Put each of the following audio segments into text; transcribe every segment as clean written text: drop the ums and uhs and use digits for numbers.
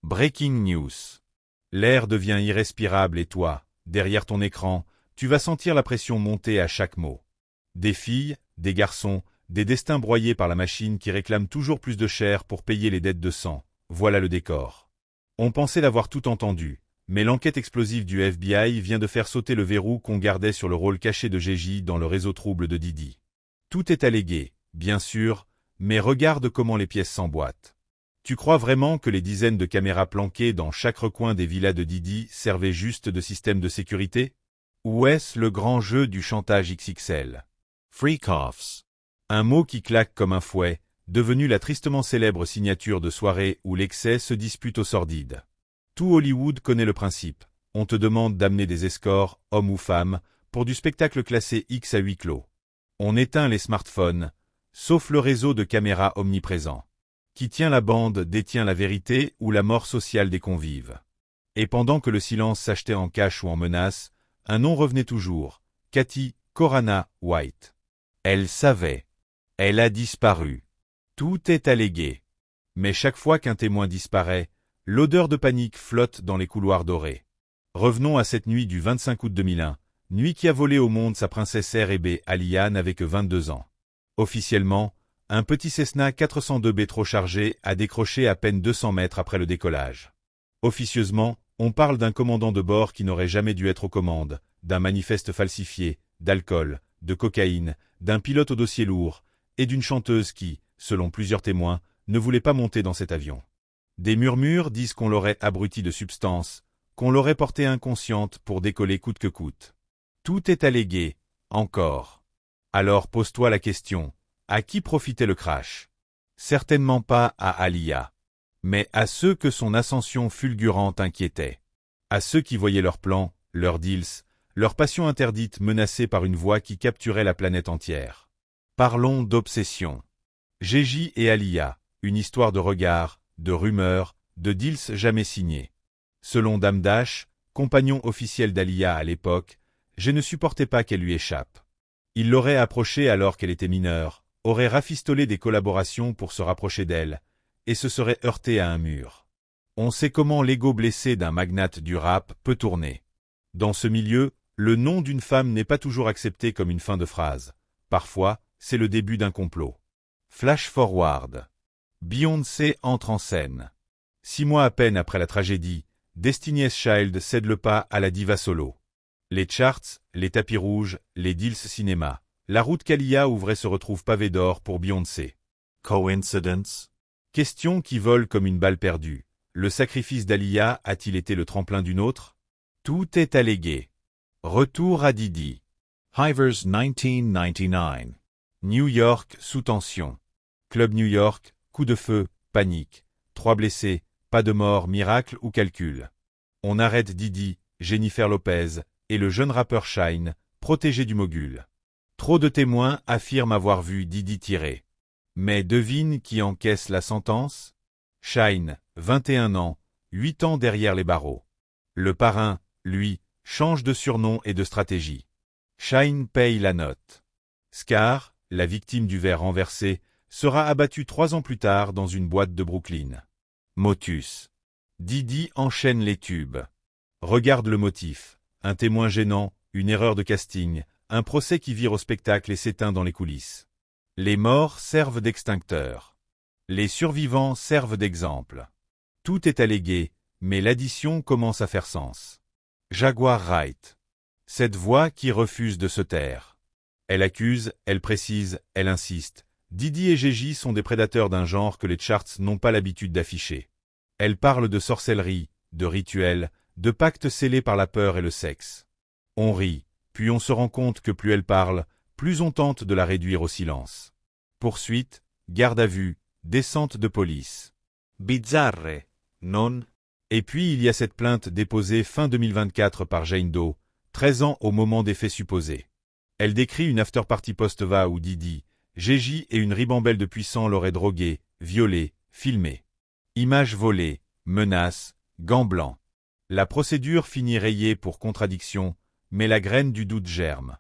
Breaking news. L'air devient irrespirable et toi, derrière ton écran, tu vas sentir la pression monter à chaque mot. Des filles, des garçons, des destins broyés par la machine qui réclament toujours plus de chair pour payer les dettes de sang. Voilà le décor. On pensait l'avoir tout entendu, mais l'enquête explosive du FBI vient de faire sauter le verrou qu'on gardait sur le rôle caché de Gégis dans le réseau trouble de Didi. Tout est allégué, bien sûr, mais regarde comment les pièces s'emboîtent. Tu crois vraiment que les dizaines de caméras planquées dans chaque recoin des villas de Didi servaient juste de système de sécurité? Ou est-ce le grand jeu du chantage XXL? Freak-offs. Un mot qui claque comme un fouet, devenu la tristement célèbre signature de soirée où l'excès se dispute au sordide. Tout Hollywood connaît le principe. On te demande d'amener des escorts, hommes ou femmes, pour du spectacle classé X à huis clos. On éteint les smartphones, sauf le réseau de caméras omniprésent. Qui tient la bande détient la vérité ou la mort sociale des convives. Et pendant que le silence s'achetait en cash ou en menace, un nom revenait toujours, Cathy Corana White. Elle savait. Elle a disparu. Tout est allégué. Mais chaque fois qu'un témoin disparaît, l'odeur de panique flotte dans les couloirs dorés. Revenons à cette nuit du 25 août 2001, nuit qui a volé au monde sa princesse R&B Aliyah n'avait que 22 ans. Officiellement, un petit Cessna 402B trop chargé a décroché à peine 200 mètres après le décollage. Officieusement, on parle d'un commandant de bord qui n'aurait jamais dû être aux commandes, d'un manifeste falsifié, d'alcool, de cocaïne, d'un pilote au dossier lourd, et d'une chanteuse qui, selon plusieurs témoins, ne voulait pas monter dans cet avion. Des murmures disent qu'on l'aurait abrutie de substance, qu'on l'aurait portée inconsciente pour décoller coûte que coûte. Tout est allégué, encore. Alors pose-toi la question. À qui profitait le crash? Certainement pas à Aliyah. Mais à ceux que son ascension fulgurante inquiétait. À ceux qui voyaient leurs plans, leurs deals, leur passion interdite menacée par une voix qui capturait la planète entière. Parlons d'obsession. Gégis et Aliyah, une histoire de regards, de rumeurs, de deals jamais signés. Selon Dame Dash, compagnon officiel d'Aliyah à l'époque, je ne supportais pas qu'elle lui échappe. Il l'aurait approchée alors qu'elle était mineure, aurait rafistolé des collaborations pour se rapprocher d'elle, et se serait heurté à un mur. On sait comment l'ego blessé d'un magnate du rap peut tourner. Dans ce milieu, le nom d'une femme n'est pas toujours accepté comme une fin de phrase. Parfois, c'est le début d'un complot. Flash forward. Beyoncé entre en scène. 6 mois à peine après la tragédie, Destiny's Child cède le pas à la diva solo. Les charts, les tapis rouges, les deals cinéma. La route qu'Aliyah ouvrait se retrouve pavée d'or pour Beyoncé. Coincidence? Question qui vole comme une balle perdue. Le sacrifice d'Aliyah a-t-il été le tremplin d'une autre? Tout est allégué. Retour à Didi. Hivers 1999. New York sous tension. Club New York, coup de feu, panique. 3 blessés, pas de mort, miracle ou calcul. On arrête Didi, Jennifer Lopez, et le jeune rappeur Shyne, protégé du mogul. Trop de témoins affirment avoir vu Didi tirer. Mais devine qui encaisse la sentence? Shyne, 21 ans, 8 ans derrière les barreaux. Le parrain, lui, change de surnom et de stratégie. Shyne paye la note. Scar, la victime du verre renversé, sera abattu 3 ans plus tard dans une boîte de Brooklyn. Motus. Didi enchaîne les tubes. Regarde le motif. Un témoin gênant, une erreur de casting, un procès qui vire au spectacle et s'éteint dans les coulisses. Les morts servent d'extincteurs. Les survivants servent d'exemple. Tout est allégué, mais l'addition commence à faire sens. Jaguar Wright. Cette voix qui refuse de se taire. Elle accuse, elle précise, elle insiste. Didi et Gégis sont des prédateurs d'un genre que les charts n'ont pas l'habitude d'afficher. Elle parle de sorcellerie, de rituels, de pactes scellés par la peur et le sexe. On rit, puis on se rend compte que plus elle parle, plus on tente de la réduire au silence. Poursuite, garde à vue, descente de police. Bizzarre, non? Et puis il y a cette plainte déposée fin 2024 par Jane Doe, 13 ans au moment des faits supposés. Elle décrit une after-party post-va où Didi, Gégis et une ribambelle de puissants l'auraient drogué, violé, filmé. Images volées, menaces, gants blancs. La procédure finit rayée pour contradiction, mais la graine du doute germe.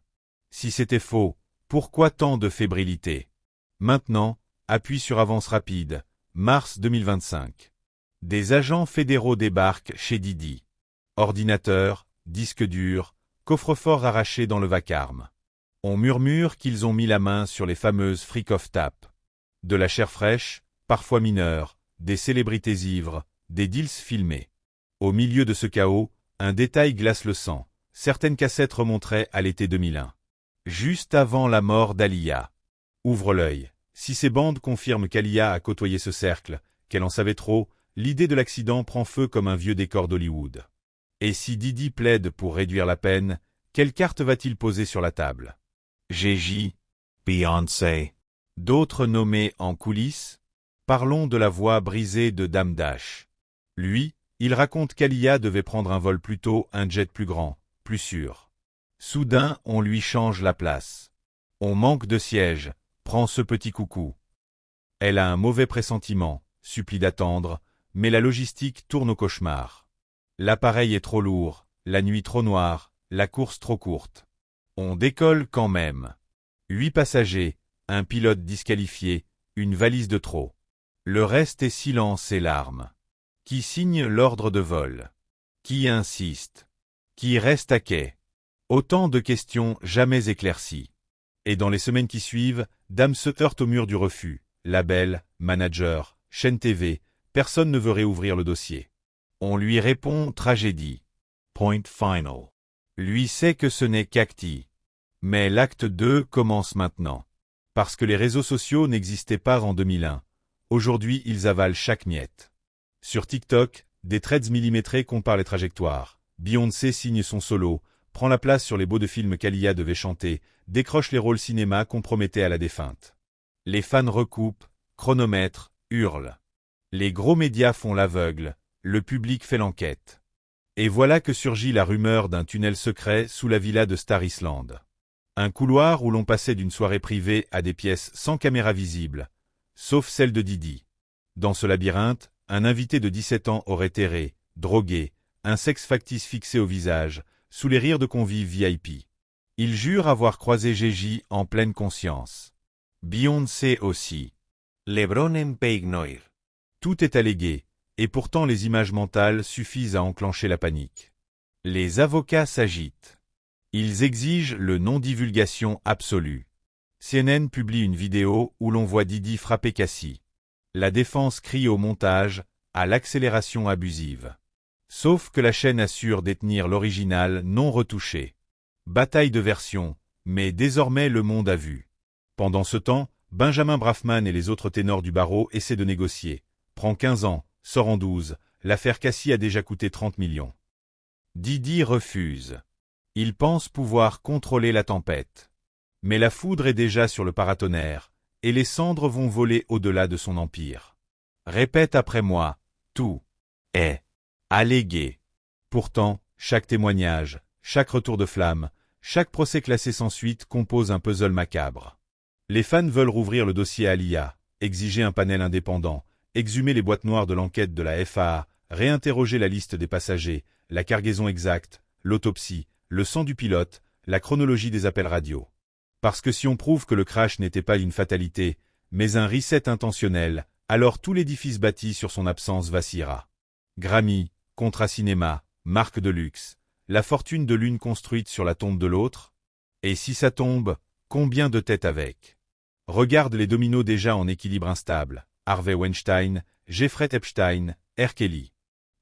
Si c'était faux, pourquoi tant de fébrilité? Maintenant, appui sur avance rapide, mars 2025. Des agents fédéraux débarquent chez Didi. Ordinateur, disque dur, coffre-fort arraché dans le vacarme. On murmure qu'ils ont mis la main sur les fameuses freak of tap. De la chair fraîche, parfois mineure, des célébrités ivres, des deals filmés. Au milieu de ce chaos, un détail glace le sang. Certaines cassettes remonteraient à l'été 2001. Juste avant la mort d'Alia. Ouvre l'œil. Si ces bandes confirment qu'Alia a côtoyé ce cercle, qu'elle en savait trop, l'idée de l'accident prend feu comme un vieux décor d'Hollywood. Et si Didi plaide pour réduire la peine, quelle carte va-t-il poser sur la table? Gégé, Beyoncé. D'autres nommés en coulisses? Parlons de la voix brisée de Dame Dash. Lui, il raconte qu'Alia devait prendre un vol plus tôt, un jet plus grand, plus sûr. Soudain, on lui change la place. On manque de sièges, prends ce petit coucou. Elle a un mauvais pressentiment, supplie d'attendre, mais la logistique tourne au cauchemar. L'appareil est trop lourd, la nuit trop noire, la course trop courte. On décolle quand même. 8 passagers, un pilote disqualifié, une valise de trop. Le reste est silence et larmes. Qui signe l'ordre de vol? Qui insiste? Qui reste à quai? Autant de questions jamais éclaircies. Et dans les semaines qui suivent, Dame se heurte au mur du refus. Label, manager, chaîne TV, personne ne veut réouvrir le dossier. On lui répond tragédie. Point final. Lui sait que ce n'est qu'acti. Mais l'acte 2 commence maintenant. Parce que les réseaux sociaux n'existaient pas en 2001. Aujourd'hui, ils avalent chaque miette. Sur TikTok, des threads millimétrés comparent les trajectoires. Beyoncé signe son solo, prend la place sur les baux de films qu'Alia devait chanter, décroche les rôles cinéma qu'on promettait à la défunte. Les fans recoupent, chronomètrent, hurlent. Les gros médias font l'aveugle, le public fait l'enquête. Et voilà que surgit la rumeur d'un tunnel secret sous la villa de Star Island. Un couloir où l'on passait d'une soirée privée à des pièces sans caméra visible, sauf celle de Didi. Dans ce labyrinthe, un invité de 17 ans aurait erré, drogué, un sexe factice fixé au visage, sous les rires de convives VIP. Il jure avoir croisé Gégé en pleine conscience. Beyoncé aussi. LeBron en Peignoir. Tout est allégué, et pourtant les images mentales suffisent à enclencher la panique. Les avocats s'agitent. Ils exigent le non-divulgation absolue. CNN publie une vidéo où l'on voit Didi frapper Cassie. La défense crie au montage, à l'accélération abusive. Sauf que la chaîne assure détenir l'original non retouché. Bataille de versions, mais désormais le monde a vu. Pendant ce temps, Benjamin Brafman et les autres ténors du barreau essaient de négocier. Prend 15 ans, sort en 12, l'affaire Cassie a déjà coûté 30 millions. Didi refuse. Il pense pouvoir contrôler la tempête. Mais la foudre est déjà sur le paratonnerre, et les cendres vont voler au-delà de son empire. Répète après moi, tout est allégué. Pourtant, chaque témoignage, chaque retour de flamme, chaque procès classé sans suite compose un puzzle macabre. Les fans veulent rouvrir le dossier Alia, exiger un panel indépendant, exhumer les boîtes noires de l'enquête de la FAA, réinterroger la liste des passagers, la cargaison exacte, l'autopsie, le sang du pilote, la chronologie des appels radio. Parce que si on prouve que le crash n'était pas une fatalité, mais un reset intentionnel, alors tout l'édifice bâti sur son absence vacillera. Grammy, contrat cinéma, marque de luxe, la fortune de l'une construite sur la tombe de l'autre? Et si ça tombe, combien de têtes avec? Regarde les dominos déjà en équilibre instable, Harvey Weinstein, Jeffrey Epstein, R. Kelly.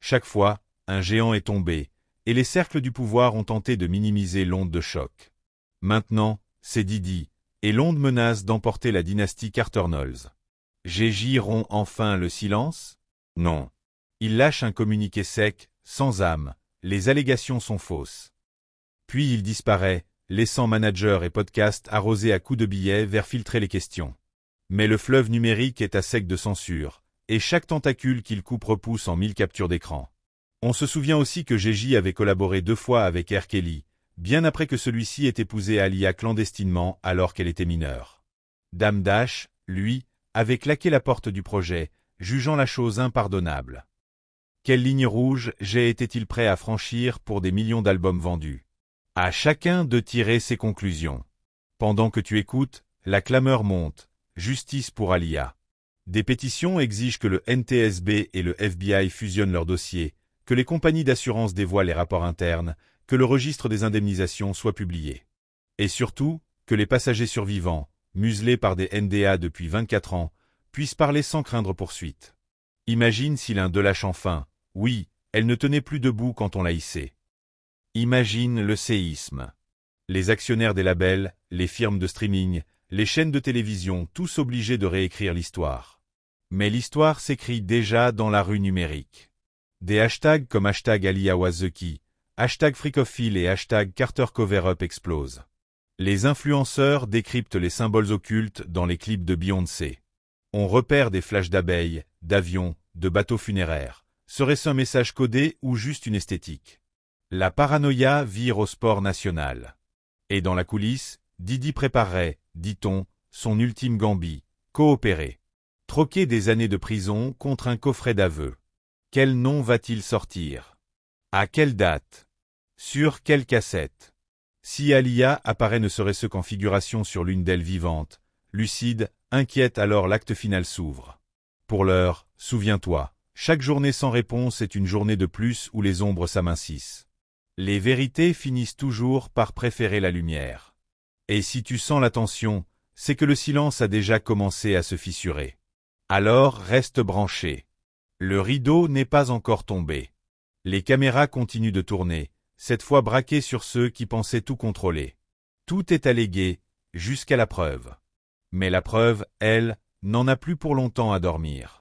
Chaque fois, un géant est tombé, et les cercles du pouvoir ont tenté de minimiser l'onde de choc. Maintenant, c'est Didi, et l'onde menace d'emporter la dynastie Carter-Knowles. Gégé rompt enfin le silence? Non. Il lâche un communiqué sec, sans âme, les allégations sont fausses. Puis il disparaît, laissant managers et podcasts arrosés à coups de billets vers filtrer les questions. Mais le fleuve numérique est à sec de censure, et chaque tentacule qu'il coupe repousse en 1000 captures d'écran. On se souvient aussi que Gégé avait collaboré 2 fois avec R. Kelly, bien après que celui-ci ait épousé Alia clandestinement alors qu'elle était mineure. Dame Dash, lui, avait claqué la porte du projet, jugeant la chose impardonnable. Quelle ligne rouge Jay était-il prêt à franchir pour des millions d'albums vendus? À chacun de tirer ses conclusions. Pendant que tu écoutes, la clameur monte. Justice pour Alia. Des pétitions exigent que le NTSB et le FBI fusionnent leurs dossiers, que les compagnies d'assurance dévoilent les rapports internes, que le registre des indemnisations soit publié. Et surtout, que les passagers survivants, muselés par des NDA depuis 24 ans, puissent parler sans craindre poursuite. Imagine si l'un d'eux lâche enfin. Oui, elle ne tenait plus debout quand on l'a hissée. Imagine le séisme. Les actionnaires des labels, les firmes de streaming, les chaînes de télévision, tous obligés de réécrire l'histoire. Mais l'histoire s'écrit déjà dans la rue numérique. Des hashtags comme hashtag Aliyah was the key, hashtag FreakOfPhil et hashtag Carter Cover-up explosent. Les influenceurs décryptent les symboles occultes dans les clips de Beyoncé. On repère des flashs d'abeilles, d'avions, de bateaux funéraires. Serait-ce un message codé ou juste une esthétique? La paranoïa vire au sport national. Et dans la coulisse, Didi préparerait, dit-on, son ultime gambit, coopérer. Troquer des années de prison contre un coffret d'aveux. Quel nom va-t-il sortir? À quelle date? Sur quelle cassette? Si Aliyah apparaît ne serait-ce qu'en figuration sur l'une d'elles vivante, lucide, inquiète alors l'acte final s'ouvre. Pour l'heure, souviens-toi, chaque journée sans réponse est une journée de plus où les ombres s'amincissent. Les vérités finissent toujours par préférer la lumière. Et si tu sens la tension, c'est que le silence a déjà commencé à se fissurer. Alors reste branché. Le rideau n'est pas encore tombé. Les caméras continuent de tourner, cette fois braquées sur ceux qui pensaient tout contrôler. Tout est allégué, jusqu'à la preuve. Mais la preuve, elle, n'en a plus pour longtemps à dormir.